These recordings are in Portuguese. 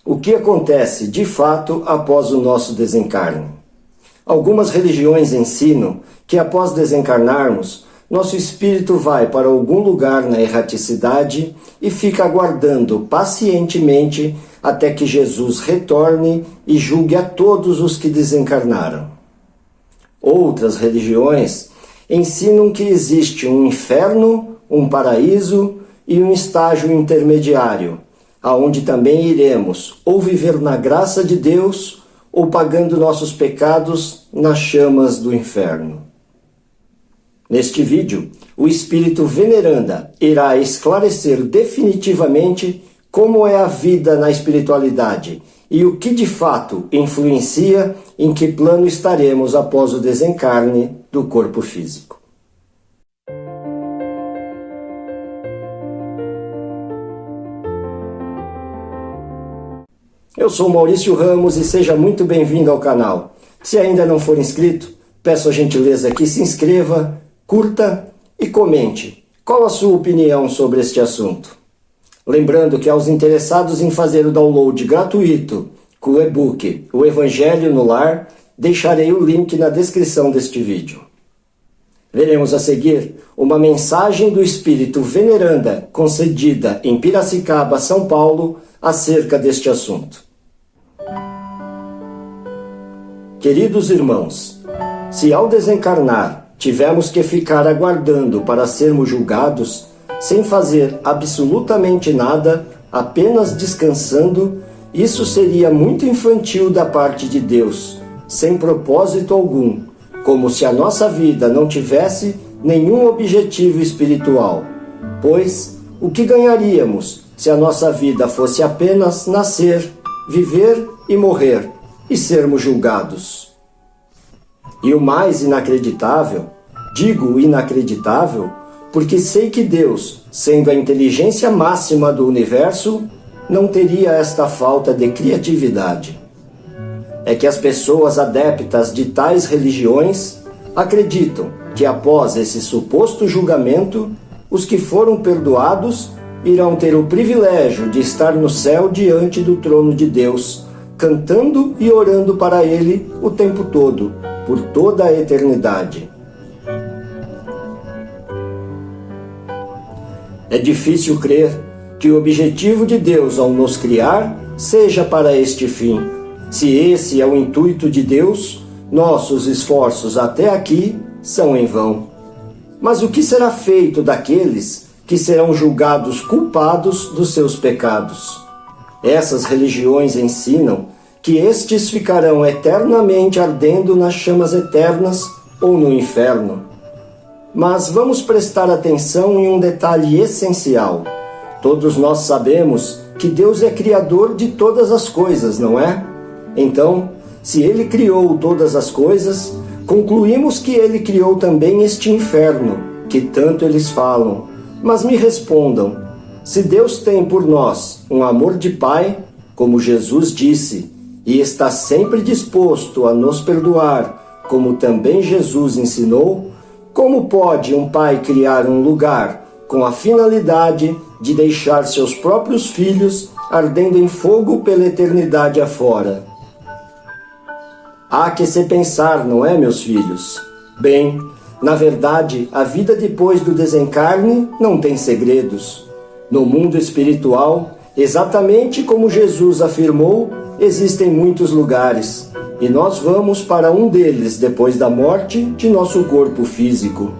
o que acontece de fato após o nosso desencarne. Algumas religiões ensinam que após desencarnarmos, nosso espírito vai para algum lugar na erraticidade e fica aguardando pacientemente até que Jesus retorne e julgue a todos os que desencarnaram. Outras religiões ensinam que existe um inferno, um paraíso e um estágio intermediário, aonde também iremos ou viver na graça de Deus ou pagando nossos pecados nas chamas do inferno. Neste vídeo, o Espírito Veneranda irá esclarecer definitivamente como é a vida na espiritualidade e o que de fato influencia em que plano estaremos após o desencarne do corpo físico. Eu sou Maurício Ramos e seja muito bem-vindo ao canal. Se ainda não for inscrito, peço a gentileza que se inscreva, curta e comente qual a sua opinião sobre este assunto. Lembrando que aos interessados em fazer o download gratuito com o e-book O Evangelho no Lar, deixarei o link na descrição deste vídeo. Veremos a seguir uma mensagem do Espírito Veneranda concedida em Piracicaba, São Paulo, acerca deste assunto. Queridos irmãos, se ao desencarnar tivemos que ficar aguardando para sermos julgados, sem fazer absolutamente nada, apenas descansando, isso seria muito infantil da parte de Deus, sem propósito algum, como se a nossa vida não tivesse nenhum objetivo espiritual. Pois, o que ganharíamos se a nossa vida fosse apenas nascer, viver e morrer, e sermos julgados? E o mais inacreditável, digo inacreditável, porque sei que Deus, sendo a inteligência máxima do universo, não teria esta falta de criatividade. É que as pessoas adeptas de tais religiões acreditam que após esse suposto julgamento, os que foram perdoados irão ter o privilégio de estar no céu diante do trono de Deus, cantando e orando para Ele o tempo todo, por toda a eternidade. É difícil crer que o objetivo de Deus ao nos criar seja para este fim. Se esse é o intuito de Deus, nossos esforços até aqui são em vão. Mas o que será feito daqueles que serão julgados culpados dos seus pecados? Essas religiões ensinam que estes ficarão eternamente ardendo nas chamas eternas ou no inferno. Mas vamos prestar atenção em um detalhe essencial. Todos nós sabemos que Deus é criador de todas as coisas, não é? Então, se Ele criou todas as coisas, concluímos que Ele criou também este inferno, que tanto eles falam. Mas me respondam, se Deus tem por nós um amor de Pai, como Jesus disse, e está sempre disposto a nos perdoar, como também Jesus ensinou, como pode um pai criar um lugar com a finalidade de deixar seus próprios filhos ardendo em fogo pela eternidade afora? Há que se pensar, não é, meus filhos? Bem, na verdade, a vida depois do desencarne não tem segredos. No mundo espiritual, exatamente como Jesus afirmou, existem muitos lugares, e nós vamos para um deles depois da morte de nosso corpo físico.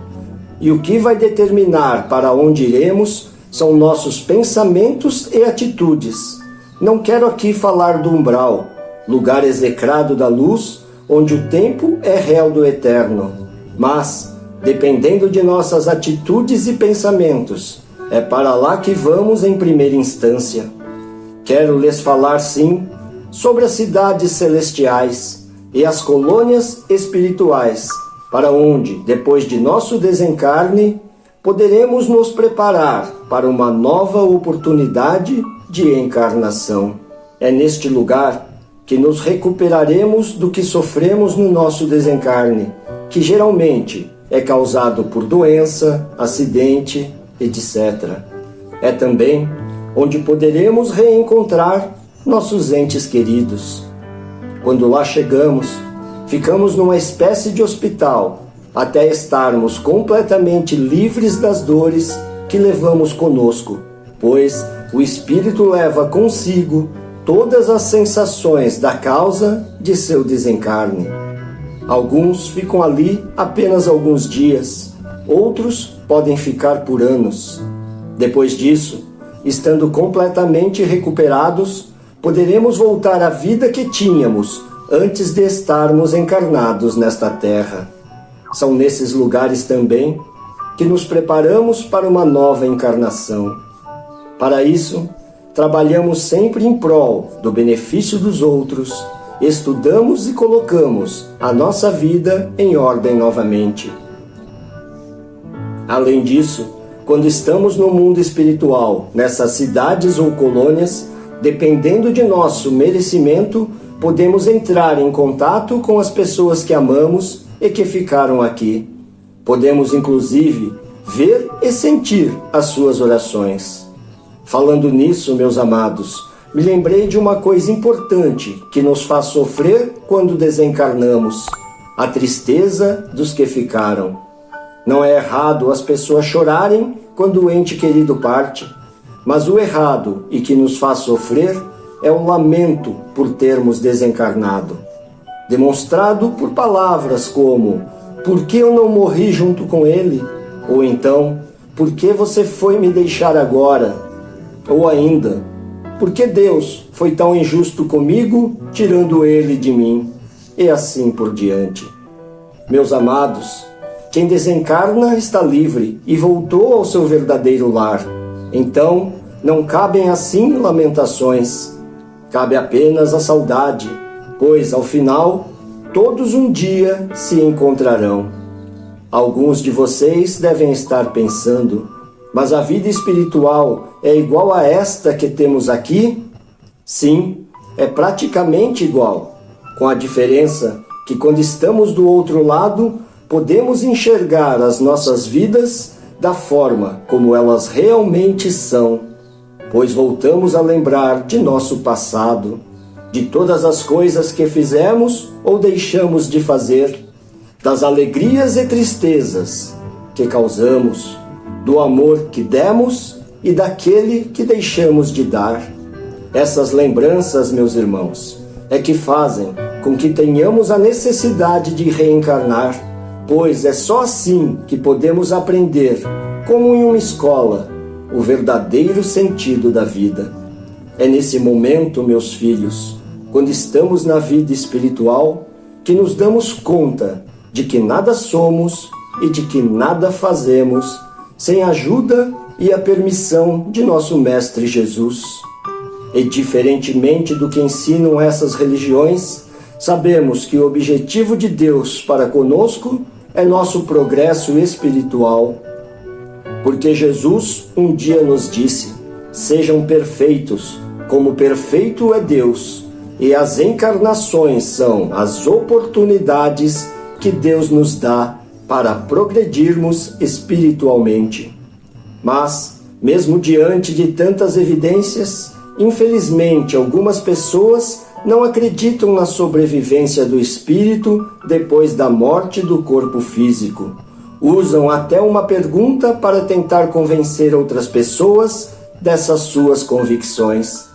E o que vai determinar para onde iremos são nossos pensamentos e atitudes. Não quero aqui falar do umbral, lugar execrado da luz, onde o tempo é réu do eterno. Mas, dependendo de nossas atitudes e pensamentos, é para lá que vamos em primeira instância. Quero lhes falar, sim, sobre as cidades celestiais e as colônias espirituais, para onde, depois de nosso desencarne, poderemos nos preparar para uma nova oportunidade de encarnação. É neste lugar que nos recuperaremos do que sofremos no nosso desencarne, que geralmente é causado por doença, acidente, etc. É também onde poderemos reencontrar nossos entes queridos. Quando lá chegamos, ficamos numa espécie de hospital, até estarmos completamente livres das dores que levamos conosco, pois o Espírito leva consigo todas as sensações da causa de seu desencarne. Alguns ficam ali apenas alguns dias, outros podem ficar por anos. Depois disso, estando completamente recuperados, poderemos voltar à vida que tínhamos antes de estarmos encarnados nesta terra. São nesses lugares também que nos preparamos para uma nova encarnação. Para isso, trabalhamos sempre em prol do benefício dos outros, estudamos e colocamos a nossa vida em ordem novamente. Além disso, quando estamos no mundo espiritual, nessas cidades ou colônias, dependendo de nosso merecimento, podemos entrar em contato com as pessoas que amamos e que ficaram aqui. Podemos, inclusive, ver e sentir as suas orações. Falando nisso, meus amados, me lembrei de uma coisa importante que nos faz sofrer quando desencarnamos: a tristeza dos que ficaram. Não é errado as pessoas chorarem quando o ente querido parte, mas o errado e que nos faz sofrer é o lamento por termos desencarnado, demonstrado por palavras como: por que eu não morri junto com ele? Ou então, por que você foi me deixar agora? Ou ainda, por que Deus foi tão injusto comigo, tirando ele de mim? E assim por diante. Meus amados, quem desencarna está livre e voltou ao seu verdadeiro lar. Então, não cabem assim lamentações. Cabe apenas a saudade, pois, ao final, todos um dia se encontrarão. Alguns de vocês devem estar pensando: mas a vida espiritual é igual a esta que temos aqui? Sim, é praticamente igual, com a diferença que quando estamos do outro lado, podemos enxergar as nossas vidas da forma como elas realmente são, pois voltamos a lembrar de nosso passado, de todas as coisas que fizemos ou deixamos de fazer, das alegrias e tristezas que causamos, do amor que demos e daquele que deixamos de dar. Essas lembranças, meus irmãos, é que fazem com que tenhamos a necessidade de reencarnar, pois é só assim que podemos aprender, como em uma escola, o verdadeiro sentido da vida. É nesse momento, meus filhos, quando estamos na vida espiritual, que nos damos conta de que nada somos e de que nada fazemos sem a ajuda e a permissão de nosso Mestre Jesus. E diferentemente do que ensinam essas religiões, sabemos que o objetivo de Deus para conosco é nosso progresso espiritual. Porque Jesus um dia nos disse: sejam perfeitos, como perfeito é Deus. E as encarnações são as oportunidades que Deus nos dá para progredirmos espiritualmente. Mas, mesmo diante de tantas evidências, infelizmente algumas pessoas não acreditam na sobrevivência do espírito depois da morte do corpo físico. Usam até uma pergunta para tentar convencer outras pessoas dessas suas convicções.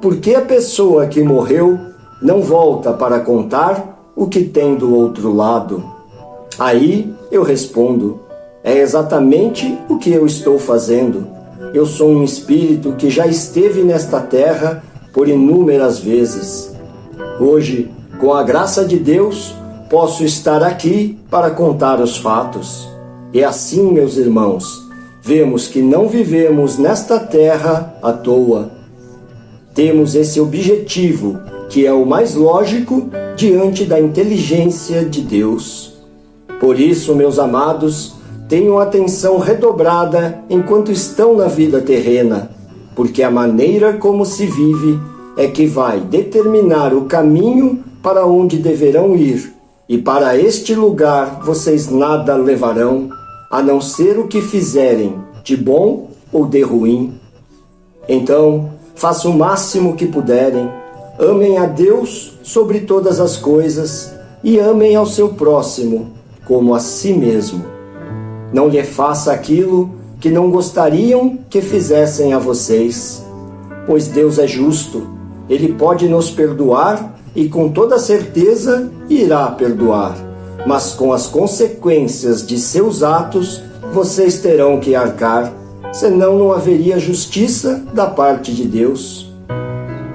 Por que a pessoa que morreu não volta para contar o que tem do outro lado? Aí eu respondo: é exatamente o que eu estou fazendo. Eu sou um espírito que já esteve nesta terra por inúmeras vezes. Hoje, com a graça de Deus, posso estar aqui para contar os fatos. E assim, meus irmãos, vemos que não vivemos nesta terra à toa. Temos esse objetivo, que é o mais lógico diante da inteligência de Deus. Por isso, meus amados, tenham atenção redobrada enquanto estão na vida terrena, porque a maneira como se vive é que vai determinar o caminho para onde deverão ir, e para este lugar vocês nada levarão, a não ser o que fizerem, de bom ou de ruim. Então, Façam o máximo que puderem. Amem a Deus sobre todas as coisas e amem ao seu próximo como a si mesmo. Não lhe faça aquilo que não gostariam que fizessem a vocês, pois Deus é justo. Ele pode nos perdoar e com toda certeza irá perdoar, mas com as consequências de seus atos vocês terão que arcar, senão não haveria justiça da parte de Deus.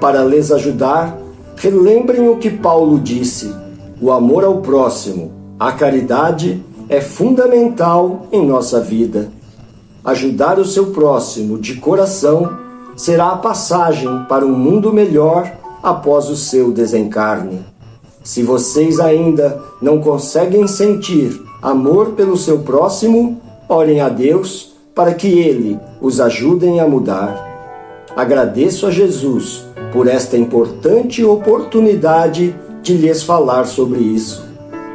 Para lhes ajudar, relembrem o que Paulo disse: o amor ao próximo, a caridade, é fundamental em nossa vida. Ajudar o seu próximo de coração será a passagem para um mundo melhor após o seu desencarne. Se vocês ainda não conseguem sentir amor pelo seu próximo, orem a Deus para que Ele os ajude a mudar. Agradeço a Jesus por esta importante oportunidade de lhes falar sobre isso.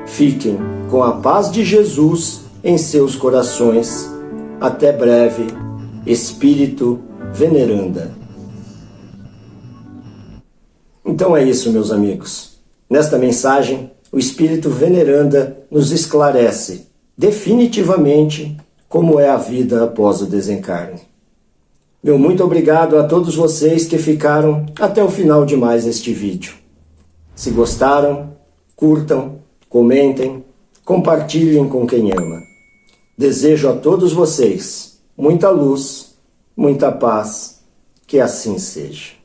Fiquem com a paz de Jesus em seus corações. Até breve. Espírito Veneranda. Então é isso, meus amigos. Nesta mensagem, o Espírito Veneranda nos esclarece definitivamente como é a vida após o desencarne. Meu muito obrigado a todos vocês que ficaram até o final de mais este vídeo. Se gostaram, curtam, comentem, compartilhem com quem ama. Desejo a todos vocês muita luz, muita paz, que assim seja.